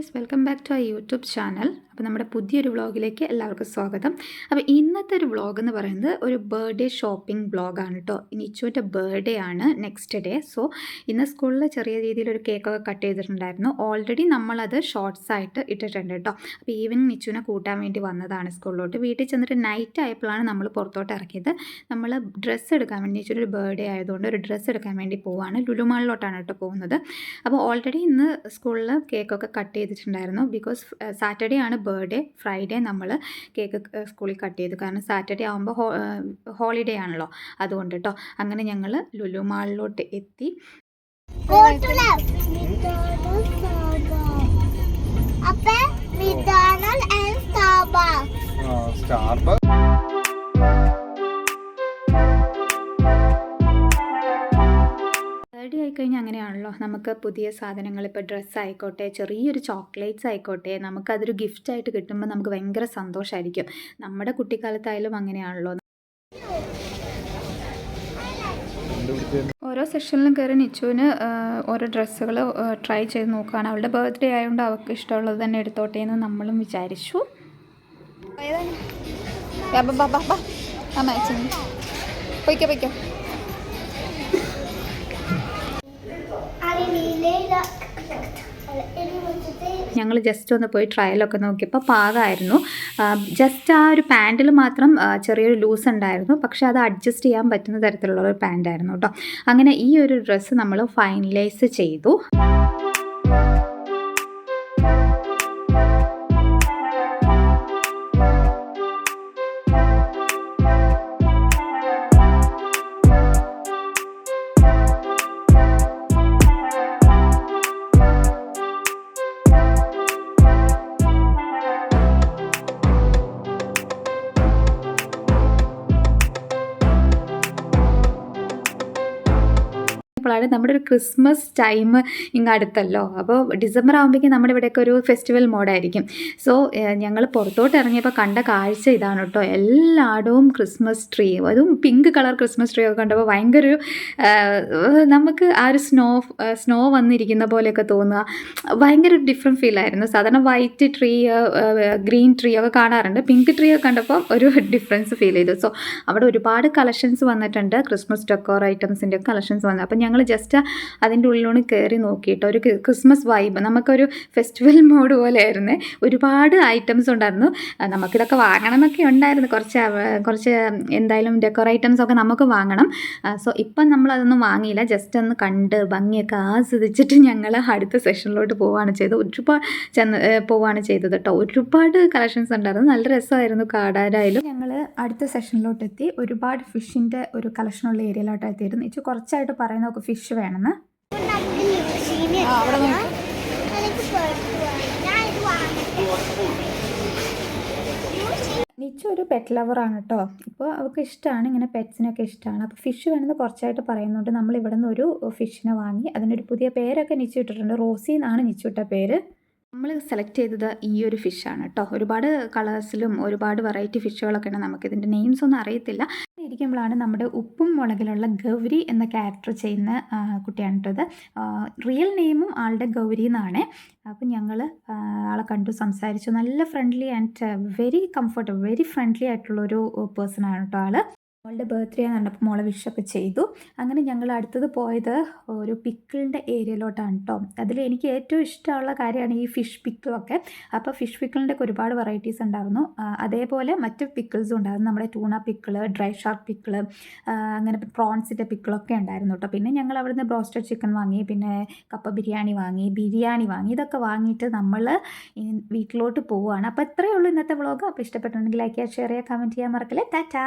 Dears, welcome back to YouTube channel. അപ്പോൾ നമ്മുടെ പുതിയൊരു വ്ളോഗിലേക്ക് എല്ലാവർക്കും സ്വാഗതം. അപ്പോൾ ഇന്നത്തെ ഒരു വ്ളോഗ് എന്ന് പറയുന്നത് ഒരു ബർത്ത്ഡേ ഷോപ്പിംഗ് വ്ളോഗാണ് കേട്ടോ. നിച്ചുവിൻ്റെ ബർത്ത്ഡേ ആണ് നെക്സ്റ്റ് ഡേ. സോ ഇന്ന് സ്കൂളിൽ ചെറിയ രീതിയിലൊരു കേക്കൊക്കെ കട്ട് ചെയ്തിട്ടുണ്ടായിരുന്നു. ഓൾറെഡി നമ്മളത് ഷോർട്സ് ആയിട്ട് ഇട്ടിട്ടുണ്ട് കേട്ടോ. അപ്പോൾ ഈവനിങ് നിച്ചുവിനെ കൂട്ടാൻ വേണ്ടി വന്നതാണ് സ്കൂളിലോട്ട്. വീട്ടിൽ ചെന്നിട്ട് നൈറ്റ് ആയപ്പോഴാണ് നമ്മൾ പുറത്തോട്ട് ഇറക്കിയത്. നമ്മൾ ഡ്രസ്സ് എടുക്കാൻ വേണ്ടി, നിച്ചുവിൻ്റെ ബർത്ത്ഡേ ആയതുകൊണ്ട് ഒരു ഡ്രസ്സ് എടുക്കാൻ വേണ്ടി പോവുകയാണ്. ലുലു മാളിലോട്ടാണ് കേട്ടോ പോകുന്നത്. അപ്പോൾ ഓൾറെഡി ഇന്ന് സ്കൂളിൽ കേക്കൊക്കെ കട്ട് ചെയ്തിട്ടുണ്ടായിരുന്നു. ബിക്കോസ് സാറ്റർഡേ ആണ് ബർത്ത്ഡേ. ഫ്രൈഡേ നമ്മൾ കേക്ക് സ്കൂളിൽ കട്ട് ചെയ്തു. കാരണം സാറ്റർഡേ ആകുമ്പോൾ ഹോളിഡേ ആണല്ലോ, അതുകൊണ്ട് കേട്ടോ. അങ്ങനെ ഞങ്ങൾ ലുലു മാളിലോട്ട് എത്തി. ബർത്ത്ഡേ ആയിക്കഴിഞ്ഞാൽ അങ്ങനെയാണല്ലോ, നമുക്ക് പുതിയ സാധനങ്ങൾ, ഇപ്പോൾ ഡ്രസ്സ് ആയിക്കോട്ടെ, ചെറിയൊരു ചോക്ലേറ്റ്സ് ആയിക്കോട്ടെ, നമുക്കതൊരു ഗിഫ്റ്റായിട്ട് കിട്ടുമ്പോൾ നമുക്ക് ഭയങ്കര സന്തോഷമായിരിക്കും. നമ്മുടെ കുട്ടിക്കാലത്തായാലും അങ്ങനെയാണല്ലോ. ഓരോ സെക്ഷനിലും കയറി നിച്ചുവിന് ഓരോ ഡ്രസ്സുകൾ ട്രൈ ചെയ്ത് നോക്കുകയാണ്. അവളുടെ ബർത്ത്ഡേ ആയതുകൊണ്ട് അവൾക്ക് ഇഷ്ടമുള്ളത് തന്നെ എടുത്തോട്ടെ എന്ന് നമ്മളും വിചാരിച്ചു. പൊയ്ക്കോ. ഞങ്ങൾ ജസ്റ്റ് ഒന്ന് പോയി ട്രയലൊക്കെ നോക്കിയപ്പോൾ പാകമായിരുന്നു. ജസ്റ്റ് ആ ഒരു പാൻറ്റിൽ മാത്രം ചെറിയൊരു ലൂസ് ഉണ്ടായിരുന്നു, പക്ഷെ അത് അഡ്ജസ്റ്റ് ചെയ്യാൻ പറ്റുന്ന തരത്തിലുള്ള ഒരു പാൻറ്റായിരുന്നു കേട്ടോ. അങ്ങനെ ഈ ഒരു ഡ്രസ്സ് നമ്മൾ ഫൈനലൈസ് ചെയ്തു. ാണ് നമ്മുടെ ഒരു ക്രിസ്മസ് ടൈം ഇങ്ങ് അടുത്തല്ലോ. അപ്പോൾ ഡിസംബർ ആകുമ്പോഴേക്കും നമ്മുടെ ഇവിടെയൊക്കെ ഒരു ഫെസ്റ്റിവൽ മോഡായിരിക്കും. സോ ഞങ്ങൾ പുറത്തോട്ട് ഇറങ്ങിയപ്പോൾ കണ്ട കാഴ്ച ഇതാണ് കേട്ടോ. എല്ലായിടവും ക്രിസ്മസ് ട്രീ, അതും പിങ്ക് കളർ ക്രിസ്മസ് ട്രീ ഒക്കെ കണ്ടപ്പോൾ ഭയങ്കര ഒരു നമുക്ക് ആ ഒരു സ്നോ വന്നിരിക്കുന്ന പോലെയൊക്കെ തോന്നുക. ഭയങ്കര ഒരു ഡിഫറെൻറ്റ് ഫീലായിരുന്നു. സാധാരണ വൈറ്റ് ട്രീ, ഗ്രീൻ ട്രീ ഒക്കെ കാണാറുണ്ട്. പിങ്ക് ട്രീ ഒക്കെ കണ്ടപ്പോൾ ഒരു ഡിഫറൻസ് ഫീൽ ചെയ്തു. സോ അവിടെ ഒരുപാട് കളക്ഷൻസ് വന്നിട്ടുണ്ട്, ക്രിസ്മസ് ഡെക്കോർ ഐറ്റംസിൻ്റെ കളക്ഷൻസ് വന്നു. അപ്പോൾ ഞങ്ങൾ ജസ്റ്റ് അതിൻ്റെ ഉള്ളിലൂടെ കയറി നോക്കിയിട്ട് ഒരു ക്രിസ്മസ് വൈബ്, നമുക്കൊരു ഫെസ്റ്റിവൽ മോഡ് പോലെയായിരുന്നു. ഒരുപാട് ഐറ്റംസ് ഉണ്ടായിരുന്നു. നമുക്കിതൊക്കെ വാങ്ങണം എന്നൊക്കെ ഉണ്ടായിരുന്നു. കുറച്ച് എന്തായാലും ഡെക്കോർ ഐറ്റംസ് ഒക്കെ നമുക്ക് വാങ്ങണം. സോ ഇപ്പം നമ്മളതൊന്നും വാങ്ങിയില്ല. ജസ്റ്റ് ഒന്ന് കണ്ട് ഭംഗിയൊക്കെ ആസ്വദിച്ചിട്ട് ഞങ്ങൾ അടുത്ത സെഷനിലോട്ട് പോവുകയാണ് ചെയ്തത് കേട്ടോ. ഒരുപാട് കളക്ഷൻസ് ഉണ്ടായിരുന്നു. നല്ല രസമായിരുന്നു കാണാനായാലും. ഞങ്ങൾ അടുത്ത സെഷനിലോട്ട് എത്തി. ഒരുപാട് ഫിഷിൻ്റെ ഒരു കളക്ഷനുള്ള ഏരിയയിലോട്ട് എത്തിയിരുന്നു. ഇച്ചു കുറച്ചായിട്ട് പറയുന്ന ഫിഷ് വേണമെന്ന്. നിച്ചു ഒരു പെറ്റ് ലവറാണ് കേട്ടോ. ഇപ്പോൾ അവൾക്ക് ഇഷ്ടമാണ്, ഇങ്ങനെ പെറ്റ്സിനൊക്കെ ഇഷ്ടമാണ്. അപ്പോൾ ഫിഷ് വേണമെന്ന് കുറച്ചായിട്ട് പറയുന്നുണ്ട്. നമ്മൾ ഇവിടെ നിന്ന് ഒരു ഫിഷിനെ വാങ്ങി. അതിനൊരു പുതിയ പേരൊക്കെ നിച്ചു ഇട്ടിട്ടുണ്ട്. റോസി എന്നാണ് നിച്ചു ഇട്ട പേര്. നമ്മൾ സെലക്ട് ചെയ്തത് ഈ ഒരു ഫിഷാണ് കേട്ടോ. ഒരുപാട് കളേഴ്സിലും ഒരുപാട് വെറൈറ്റി ഫിഷുകളൊക്കെ ഉണ്ട്. നമുക്കിതിൻ്റെ നെയിംസ് ഒന്നും അറിയത്തില്ല. ഇരിക്കുമ്പോഴാണ് നമ്മുടെ ഉപ്പും മുളകിലുള്ള ഗൗരി എന്ന ക്യാരക്ടർ ചെയ്യുന്ന കുട്ടിയാണ് കേട്ടത്. റിയൽ നെയിമും ആളുടെ ഗൗരി എന്നാണ്. അപ്പം ഞങ്ങൾ ആളെ കണ്ടു, സംസാരിച്ചു. നല്ല friendly and very comfortable, very friendly ആയിട്ടുള്ളൊരു പേഴ്സണാണ് കേട്ടോ ആൾ. മോളുടെ ബർത്ത്ഡേ എന്ന് പറഞ്ഞപ്പോൾ മോളെ വിഷൊക്കെ ചെയ്തു. അങ്ങനെ ഞങ്ങൾ അടുത്തത് പോയത് ഒരു പിക്കിളിൻ്റെ ഏരിയയിലോട്ടാണ് കേട്ടോ. അതിൽ എനിക്ക് ഏറ്റവും ഇഷ്ടമുള്ള കാര്യമാണ് ഈ ഫിഷ് പിക്കിളൊക്കെ. അപ്പോൾ ഫിഷ് പിക്കിളിൻ്റെ ഒക്കെ ഒരുപാട് വെറൈറ്റീസ് ഉണ്ടായിരുന്നു. അതേപോലെ മറ്റ് പിക്കിൾസും ഉണ്ടായിരുന്നു. നമ്മുടെ tuna pickle, dry shark pickle, അങ്ങനെ പ്രോൺസിൻ്റെ പിക്കിളൊക്കെ ഉണ്ടായിരുന്നു കേട്ടോ. പിന്നെ ഞങ്ങൾ അവിടുന്ന് ബ്രോസ്റ്റഡ് ചിക്കൻ വാങ്ങി, പിന്നെ കപ്പ ബിരിയാണി വാങ്ങി. ഇതൊക്കെ വാങ്ങിയിട്ട് നമ്മൾ വീട്ടിലോട്ട് പോവുകയാണ്. അപ്പോൾ ഇത്രയേ ഉള്ളൂ ഇന്നത്തെ വ്ളോഗ്. അപ്പോൾ ഇഷ്ടപ്പെട്ടിട്ടുണ്ടെങ്കിൽ ലൈക്ക് ചെയ്യുക, ഷെയർ ചെയ്യുക, കമൻറ്റ് ചെയ്യാൻ മറക്കല്ലേ. ടാറ്റാ.